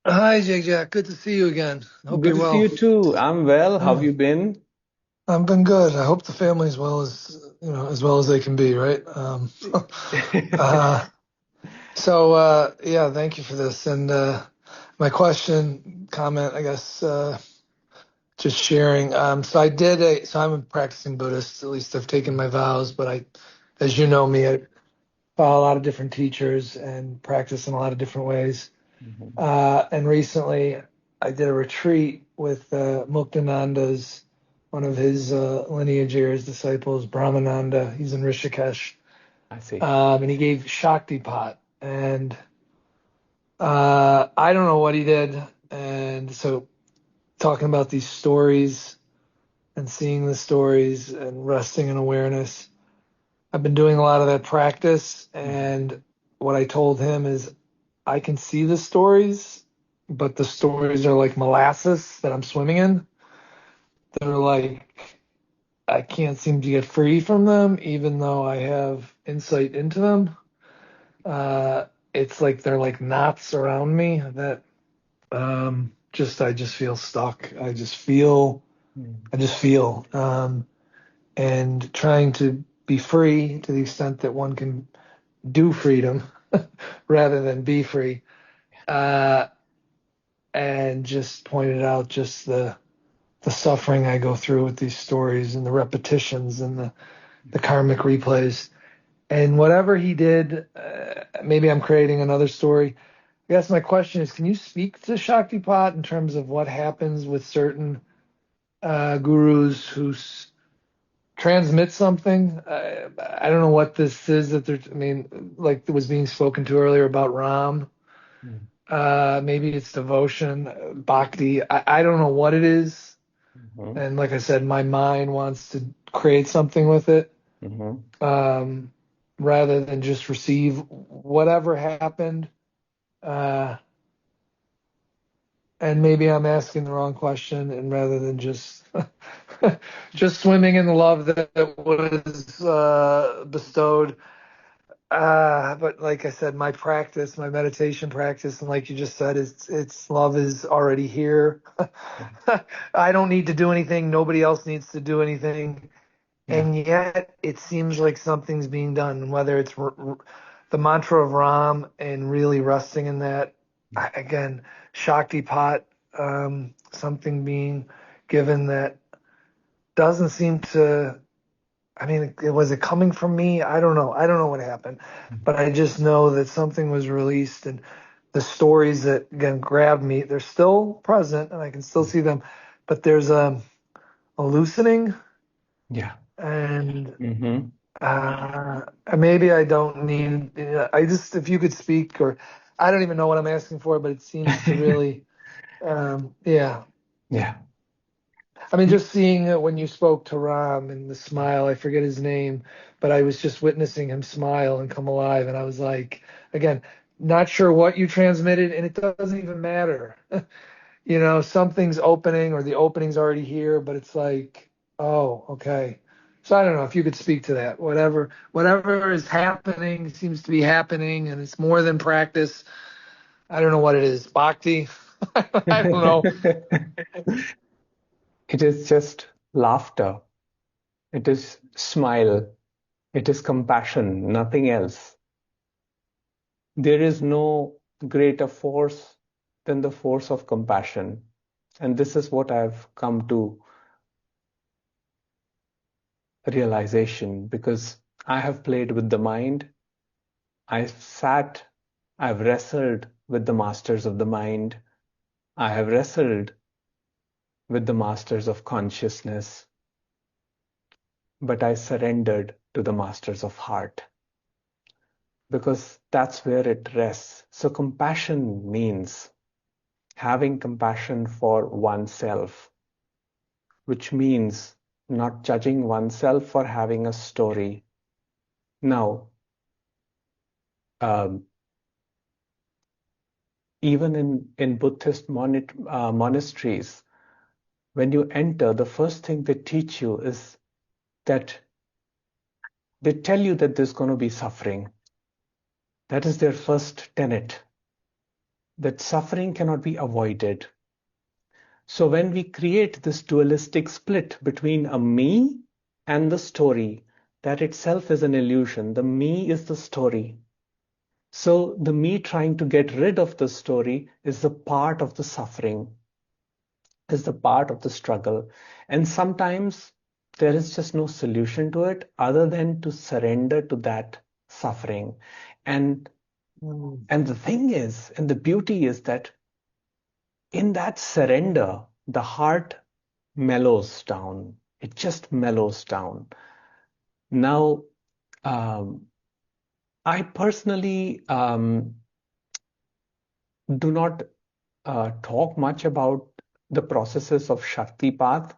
Hi, Jagjot. Good to see you again. Hope Good you're to see well. you too. I'm well. How have Yeah, you been? I've been good. I hope the family as well as well as they can be, right? Uh, yeah, thank you for this. And my question, comment, I guess, just sharing. So I'm a practicing Buddhist. At least I've taken my vows, but as you know me, I follow a lot of different teachers and practice in a lot of different ways. Mhm. And recently, I did a retreat with Muktananda's, one of his lineage heirs, disciples, Brahmananda. He's in Rishikesh. I see. And he gave Shaktipat. And I don't know what he did. And so, talking about these stories and seeing the stories and resting in awareness, I've been doing a lot of that practice. Mhm. And what I told him is, I can see the stories, but the stories are like molasses that I'm swimming in. They're like, I can't seem to get free from them, even though I have insight into them. Uh, it's like they're like knots around me that I just feel stuck. Mhm. I just feel, and trying to be free to the extent that one can do freedom rather than be free. Uh, and just pointed out just the suffering I go through with these stories and the repetitions and the karmic replays. And whatever he did, maybe I'm creating another story. I guess my question is, can you speak to Shaktipat in terms of what happens with certain gurus who transmit something? I don't know what this is that they're, I mean, like it was being spoken to earlier about Ram. Mhm. Maybe it's devotion, bhakti. I don't know what it is. Mhm. And like I said, my mind wants to create something with it, Mhm. um, rather than just receive whatever happened. Uh, and maybe I'm asking the wrong question, and rather than just just swimming in the love that was bestowed. But like I said, my practice, my meditation practice, and like you just said, it's love is already here. I don't need to do anything. Nobody else needs to do anything. Yeah. And yet it seems like something's being done, whether it's the mantra of Ram and really resting in that. Again, Shaktipat, something being given that doesn't seem to. I mean, was it coming from me? I don't know. I don't know what happened, but I just know that something was released, and the stories that again grabbed me, they're still present, and I can still see them, but there's a loosening Yeah. and Mhm. maybe I don't need. I just if you could speak, or I don't even know what I'm asking for, but it seems to really, yeah. Yeah. I mean, just seeing it when you spoke to Ram and the smile. I forget his name, but I was just witnessing him smile and come alive, and I was like, again, not sure what you transmitted, and it doesn't even matter. Something's opening or the opening's already here, but it's like, oh, okay. So I don't know if you could speak to that. Whatever is happening seems to be happening, and it's more than practice. I don't know what it is. Bhakti. I don't know. It is just laughter. It is smile. It is compassion, nothing else. There is no greater force than the force of compassion. And this is what I've come to realization because I have played with the mind. I've wrestled with the masters of the mind. I have wrestled with the masters of consciousness, but I surrendered to the masters of heart because that's where it rests. So compassion means having compassion for oneself, which means not judging oneself for having a story. Now, um, even in Buddhist monasteries, when you enter, the first thing they teach you is that they tell you that there's going to be suffering. That is their first tenet. that suffering cannot be avoided. So when we create this dualistic split between a me and the story, that itself is an illusion. The me is the story. So the me trying to get rid of the story is the part of the suffering, is the part of the struggle. And sometimes there is just no solution to it other than to surrender to that suffering. And Mm. and the thing is, and the beauty is that in that surrender, the heart mellows down. It just mellows down. Now, um, I personally do not talk much about the processes of Shakti path.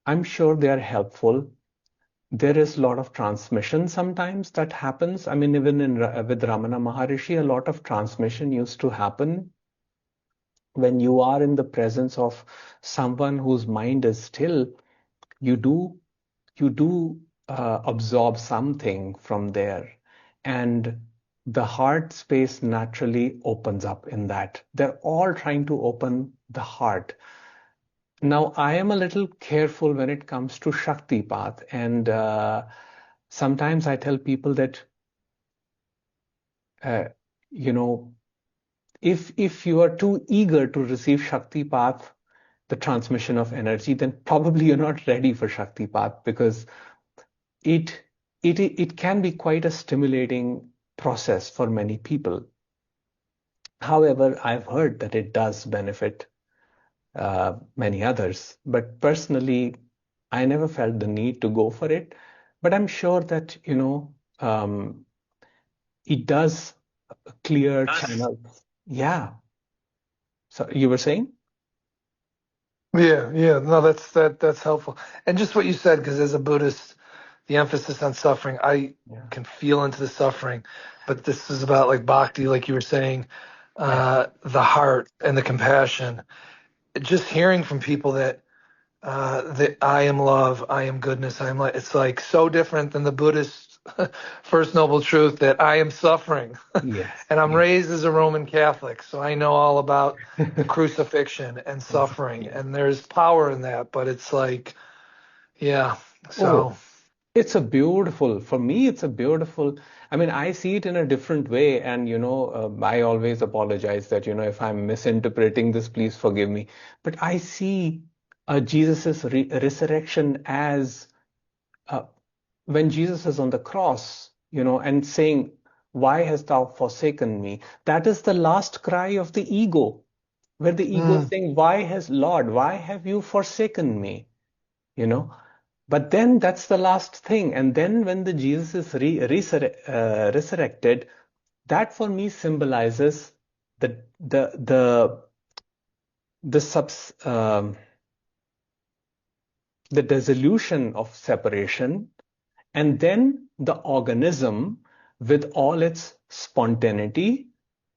I'm sure they are helpful. There is a lot of transmission sometimes that happens. I mean, even with Ramana Maharishi, a lot of transmission used to happen when you are in the presence of someone whose mind is still. You do absorb something from there, and the heart space naturally opens up in that. They're all trying to open the heart. Now, I am a little careful when it comes to Shakti path, and sometimes I tell people that uh, you know, if you are too eager to receive Shakti path, the transmission of energy, then probably you're not ready for Shakti path, because it it can be quite a stimulating process for many people. However, I've heard that it does benefit many others, but personally, I never felt the need to go for it. But I'm sure that, it does clear channels. Yeah. So you were saying? Yeah, yeah. No, that's helpful. And just what you said, because as a Buddhist, the emphasis on suffering, I Yeah. can feel into the suffering, but this is about like bhakti, like you were saying, Yeah. the heart and the compassion. Just hearing from people that I am love, I am goodness, I am light. It's like so different than the Buddhist first noble truth that I am suffering. Yes. And I'm Yes. raised as a Roman Catholic, so I know all about the crucifixion and Yes. suffering, Yes. and there's power in that, but it's like, yeah, Oh, so. it's a beautiful, for me, it's a beautiful, I mean, I see it in a different way. And, I always apologize that, if I'm misinterpreting this, please forgive me. But I see Jesus's resurrection as uh, when Jesus is on the cross, and saying, "Why hast thou forsaken me?" That is the last cry of the ego, where the ego is Mm, saying, Lord, why have you forsaken me? You know? But then that's the last thing. And then when the Jesus is resurrected, that for me symbolizes the the the the subs the dissolution of separation, and then the organism with all its spontaneity,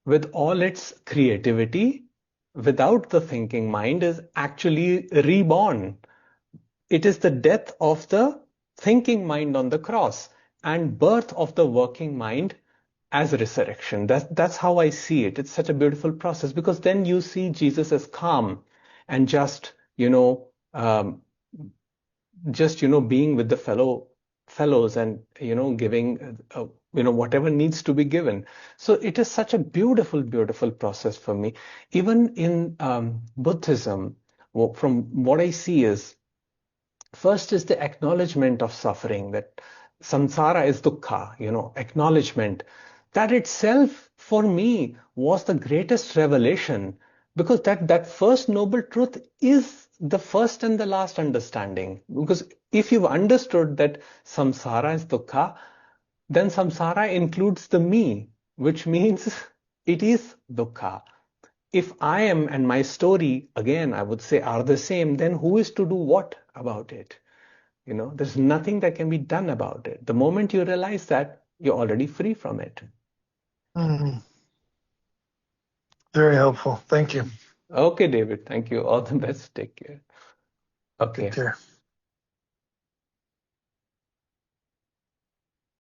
with all its creativity, without the thinking mind, is actually reborn. It is the death of the thinking mind on the cross and birth of the working mind as resurrection. That's how I see it. It's such a beautiful process, because then you see Jesus as calm and being with the fellows, and giving whatever needs to be given. So it is such a beautiful, beautiful process for me. Even in Buddhism, from what I see is, first is the acknowledgement of suffering, that samsara is dukkha, acknowledgement. That itself for me was the greatest revelation, because that first noble truth is the first and the last understanding. Because if you've understood that samsara is dukkha, then samsara includes the me, which means it is dukkha. If I am and my story, again, I would say, are the same, then who is to do what about it? There's nothing that can be done about it. The moment you realize that, you're already free from it. mm, very helpful. Thank you. Okay, David, thank you. All the best. Take care. Take Okay. care.